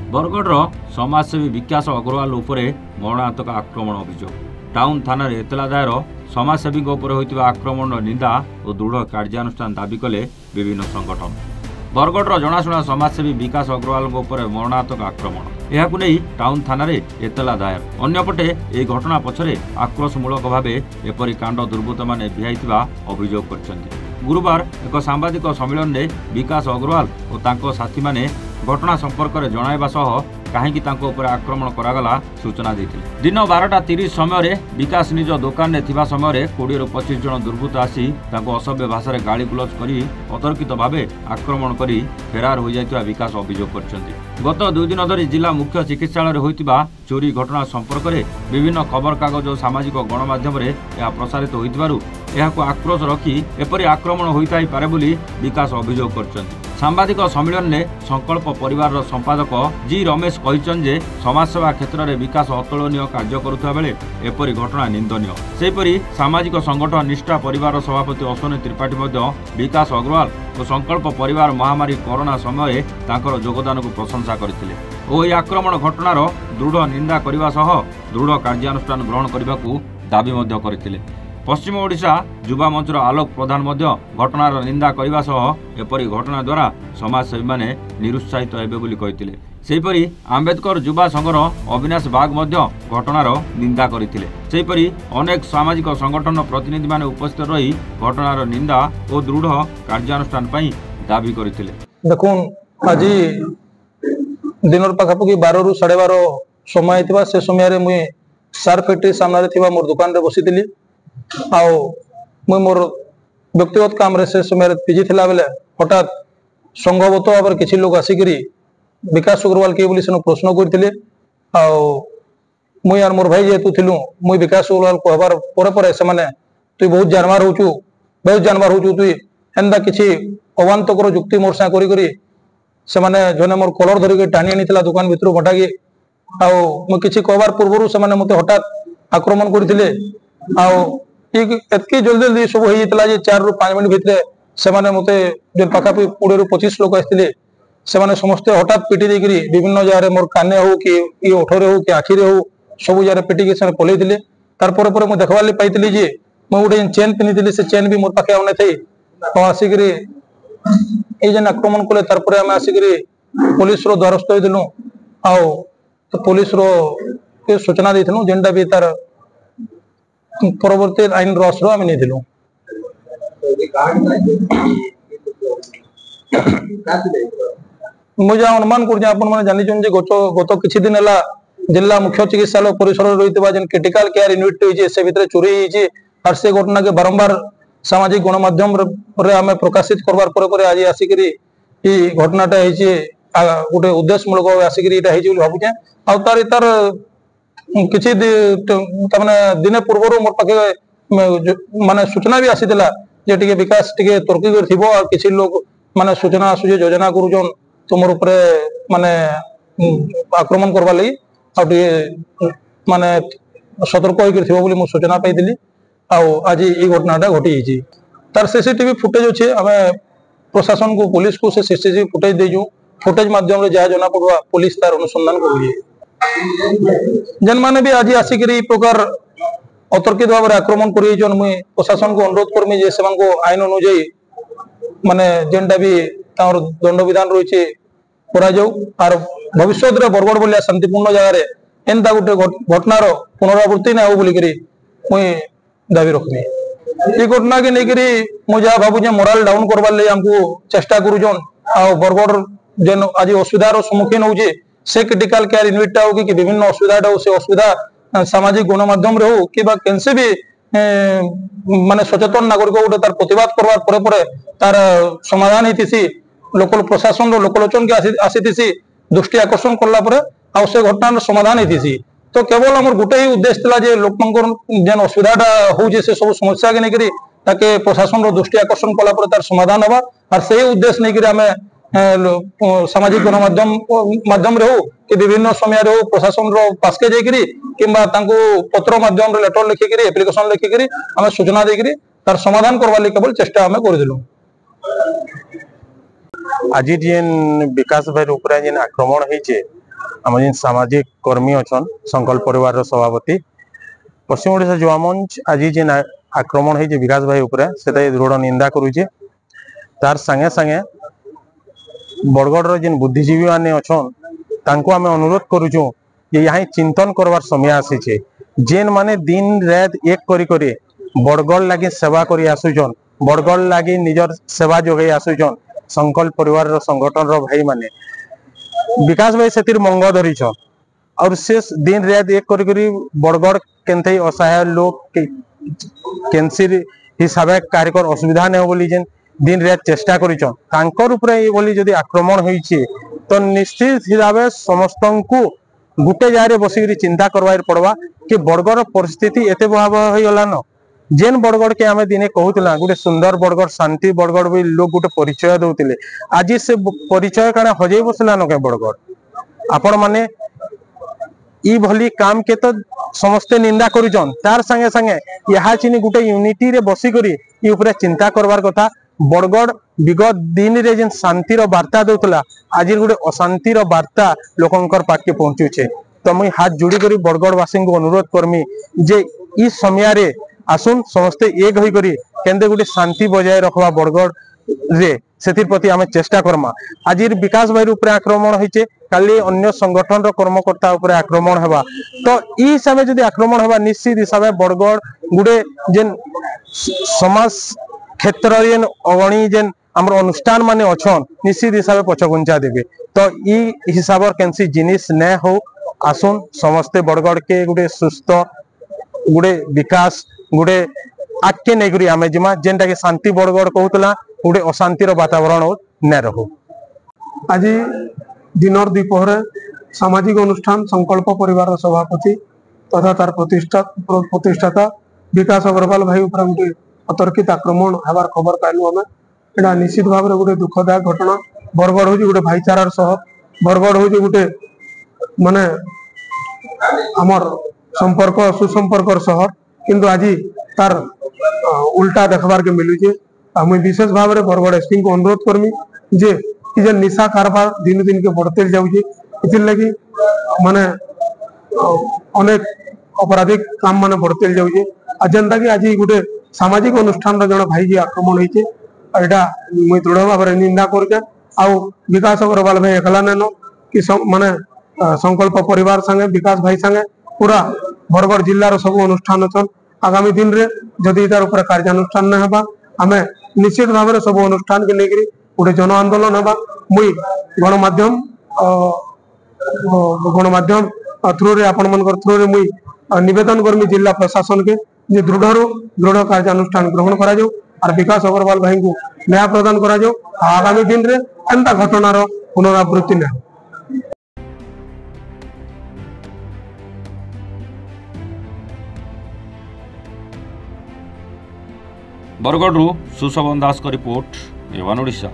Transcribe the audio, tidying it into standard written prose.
बरगढ़ समाजसेवी विकास अग्रवाल उपरे मरणातक आक्रमण अभियोग टाउन थाना एतला दायर समाजसेवी होता आक्रमण निंदा और दृढ़ कार्यानुष्ठान दाबी कले विभिन्न संगठन। बरगढ़ जनाशुना समाजसेवी विकास अग्रवाल मरणातक आक्रमण यह नहीं टाउन थाना एतला दायर। अन्यपटे यह घटना पछरे आक्रोशमूलक भाव एपरी कांड दुर्बृत्त माने भिआईथिबा अभियोग करछन्ति। गुरुवार एक सांबादिक सम्मेलन में विकास अग्रवाल और तांको साथी माने घटना संपर्क में जणाइबा सह कहीं आक्रमण करागला सूचना देते। दिन 12:30 समय विकास निज दुकान में थिबा समय 20 ରୁ 25 जन दुर्बृत्त आसी असभ्य भाषा गाली गुलज करी अतर्कित भाव आक्रमण करी फेरार हो जाइतिबा विकास अभियोग करछन्ति। गत 2 दिन धरी जिला मुख्य चिकित्सालय होइतिबा चोरी घटना संपर्क में विभिन्न खबर कागज और सामाजिक गणमाध्यम यह प्रसारित होइतिबारु यहाको आक्रोश रखी एपरी आक्रमण होइताई पारे बोली विकास अभियोग करछन्ति। सांबादिक सम्मेलन में संकल्प परिवार संपादक जी रमेश कहिछन जे समाजसेवा क्षेत्र में विकास अतुलनीय कार्य करुवा बेले एपरी घटना निंदनीय। सेहीपरि सामाजिक संगठन निष्ठा परिवार सभापति अश्विनी त्रिपाठी विकास अग्रवाल और संकल्प परिवार महामारी कोरोना समय तांकर योगदान को प्रशंसा करथिले और यह आक्रमण घटनार दृढ़ निंदा करने सह दृढ़ कार्यानुष्ठान ग्रहण करने को दाबी मध्य करथिले। पश्चिम ओडिशा युवा मंचर आलोक प्रधान घटनार निंदा करने सह एपरी घटना द्वारा समाजसेवी माने निरुत्साहित हेबे बोली कहिथिले। सेहीपरि आंबेडकर युवा संघर अविनाश बाग घटनार निंदा करथिले। सेहीपरि अनेक सामाजिक संगठन प्रतिनिधि माने उपस्थित रही घटनार निंदा और दृढ़ कार्यानुष्ठान पई दाबी करथिले। देखुन आज दिन पाखापाखि 12 ରୁ 12:30 समय थिबा से समय रे मुई सार फैक्ट्री सामने थिबा मोर दुकान रे बसितिली आओ मुई मोर व्यक्तिगत काम रे से समय बिजी थिला बेले हठात संभवत भाव किसी लोग आसिक विकास अग्रवाल किए बोली से प्रश्न करते मुई यार मोर भाई जेहेतु थिलु मुई विकास अग्रवाल कहबार परे परे से माने तु बहुत जानवर होचु तु एंदा किछि अवांतकर जुक्ति मोर सा करी करी से माने जने मोर कलर धरिक टाणी आनीला दुकान भितर भटाकी आउ मु किछि कहबार पूर्व से माने मते हठात आक्रमण करथिले आउ एतकी जल्दी जल्दी सब हो जाता जे 4 ରୁ 5 मिनट भितर से माने मते जो पाखापाखि 20 ରୁ 25 लोक आसते से माने समस्ते हठात पिटी देकरी विभिन्न जगह मोर काने हो कि ओठरे हो कि आखिरे हो सब जगह पिटिक से पलैते तार पर मुझे देखवार पाई जे मुझे गोटे चेन पिंधि से चेन भी मोर पाखे आने थी आसिक जेन आक्रमण कले तार आम आसिक पुलिस द्वारस्थ होइलु आउ पुलिस सूचना देलु जेनटा भी तार परवर्ती आईन रस आम नहीं मुझे अनुमान कर जानी गत किसी दिन है जिला मुख्य चिकित्सालय परिसर रही जेन क्रिटिकल केयर यूनिट रही से भितर चोरी और से घटना के बारंबार सामाजिक गणमाध्यम आम प्रकाशित करवार पर आज आसिक घटनाटा गोटे उद्देश्यमूलक आसिक भावुचे आर तार किसी दिने पूर्व मोर पाखे माने सूचना भी आसी जे टिके विकास टिके तर्की कर किसी लोग माने सूचना आसुचे योजना करुचन तुमर ऊपर माने आक्रमण करवा लगी माने सतर्क होकर सूचना पाई आज ये घटनाटा घटी तार सीसीटीवी फुटेज अच्छे आम प्रशासन को पुलिस को से सीसीटीवी फुटेज देजु फुटेज माध्यम जहाँ जना पड़ा पुलिस तार अनुसंधान करुचे जेन माने भी आज आसिक प्रकार अतर्कित भाव आक्रमण कर मुई प्रशासन को अनुरोध करमी जे से आईन अनुजाई माने जेनटा भी दंड विधान रही करा और भविष्य बरगढ़ बोलिया शांतिपूर्ण जगह एंता गोटे घटनार पुनरावृत्ति ना हो बोलिकी मुई दाबी रखमी। ये घटना के लेकर मुझे भावुचे मोराल डाउन करवार लगे आमको चेष्टा करुचन आ बरगढ़ जेन आज असुविधार सम्मुखीन होचे से क्रिटिकल केयर यूनिटा हो कि विभिन्न असुविधा हो से असुविधा सामाजिक गणमाध्यम हो कि कैसे भी माने सचेतन नागरिक गोटे तार प्रतिवाद करवार परे परे तार समाधान होती लोकल प्रशासन लोकलोचन के आसी दृष्टि आकर्षण कला से घटनार समाधान होती तो केवल आम गोटे ही उद्देश्य था जे लोक जेन असुविधाटा हो से सब समस्या के लेकर ताके प्रशासन दृष्टि आकर्षण कला तार समाधान हवा और से उद्देश्य नहीं आम सामाजिक गणमाध्यम माध्यम हो कि विभिन्न समय हो प्रशासन पासके जाकि कि पत्र माध्यम लेटर लिखिक एप्लिकेशन लिखिक आम सूचना देकर तार समाधान करवार केवल चेष्टा आम कर आज जेन विकास भाई ऊपर जेन आक्रमण होइचे आम जिन सामाजिक कर्मी अच्छा संकल्प परिवार सभापति पश्चिम ओडिशा युवा मंच आज जेन आक्रमण है विकास भाई उपरे से दृढ़ निंदा करुचे। तार संगे संगे बरगढ़ जेन बुद्धिजीवी माने अच्छन तांको आमे अनुरोध करुचु जे यहाँ चिंतन करवार समय आसीचे। जेन माने दिन रात एक करी करी बरगढ़ लगी सेवा करी आसुचन, बरगढ़ लगी निजर सेवा जोगे आसुचन संकल्प परिवार संगठन भाई माने विकास भाई से मंग धरीछन और से दिन रात एक करी बरगढ़ केनथे असहाय लोग कैंसर हिसाब से कार्यकर असुविधा नहीं बोली जेन दिन रात चेष्टा करिछन तांकर उपरे ये बोली जदि आक्रमण होइछे तो निश्चित हिसाब से समस्त को गुटे जारे बसिक चिंता करवार पड़वा कि बरगढ़ परिस्थिति एते भयावह हो गलान। जेन बरगढ़ के आमे दिने कहूतला गोटे सुंदर बरगढ़ शांति बरगढ़ भी लोग गोटे परिचय दउतिले आज से परिचय काना हजई बसलान के बरगढ़ आपण माने ई भली काम के तो समस्ते निंदा करुचन तार संगे संगे यहाँ चिनी गोटे यूनिटी रे बसी करी ई ऊपर चिंता करवार कथा। बरगढ़ विगत दिन रे जेन शांतिर वार्ता दउतला आज गोटे अशांतिर वार्ता लोकंकर पाके पहुंचुचे। तो मुई हाथ जोड़ी करी बरगढ़ वासी को अनुरोध करमी जे ई समय रे आसुन समस्ते एक होई करी केंदे गोटे शांति बजाय रखवा बरगढ़ रे से प्रति आम चेष्टा करमा। आज विकास भाई ऊपर आक्रमण होइचे काली अन्य संगठन रो कर्मकर्ता ऊपर आक्रमण हेबा तो ई हिसाब से आक्रमण हेबा निश्चित हिसाब से बरगढ़ गुडे जेन समाज क्षेत्र जेन अगणी जेन आम अनुष्ठान माने अच्छन निश्चित हिसाब से पछगुंचा देबे। तो ई हिसाब कैंसी जिनिस न हो आसुन समस्ते बरगढ़ के गुडे सुस्थ गुडे विकास गुडे आके नहीं करी आमे जिमा जेनटा के शांति बरगढ़ कहूतला गोटे अशांतिर वातावरण न रहो। आज दिनर द्विपहर सामाजिक अनुष्ठान संकल्प परिवार सभापति तथा तार प्रतिष्ठाता विकास अग्रवाल भाई ऊपर गोटे अतर्कित आक्रमण होबार खबर पाइलु आम एटा निश्चित भाव में गोटे दुखदायक घटना। बरगढ़ हूँ गोटे भाईचारार सहर, बरगढ़ हूँ गोटे माने आमर संपर्क सुसंपर्कर सहर किंतु आज तार उल्टा देखबार के मिलुचे। मुझे विशेष भाव में बरगढ़ एसपी को अनुरोध करमी जे निशा कारबार दिन दिन के बढ़ते जाऊे इतिर लगी माने अनेक अपराधिक काम माने बढ़ते जाऊे जेनता कि आज गोटे सामाजिक अनुष्ठान जन भाई जी आक्रमण होइचे एटा मुई दृढ़ भाव में निंदा करके आउ विकास अग्रवाल भाई एकला नेन कि माने संकल्प परिवार संगे विकास भाई संगे पूरा बरगढ़ जिल्लार सब अनुष्ठान अच्छन। आगामी दिन रे जदि तार ऊपर कार्यानुष्ठान न हेबा आमे निश्चित भाव में सब अनुष्ठान के लेकर गोटे जन आंदोलन होगा। मुई गणमाध्यम थ्रू रे आपण मनकर थ्रू रे मुई निवेदन करमी जिला प्रशासन के जे दृढ़ कार्यानुष्ठान ग्रहण करा जाऊ और विकास अग्रवाल भाई को न्याय प्रदान करा जाऊ। आगामी दिन रे एंता घटनार पुनरावृत्ति न हो। बरगढ़ सुशोभन दास का रिपोर्ट एवन ओडिशा।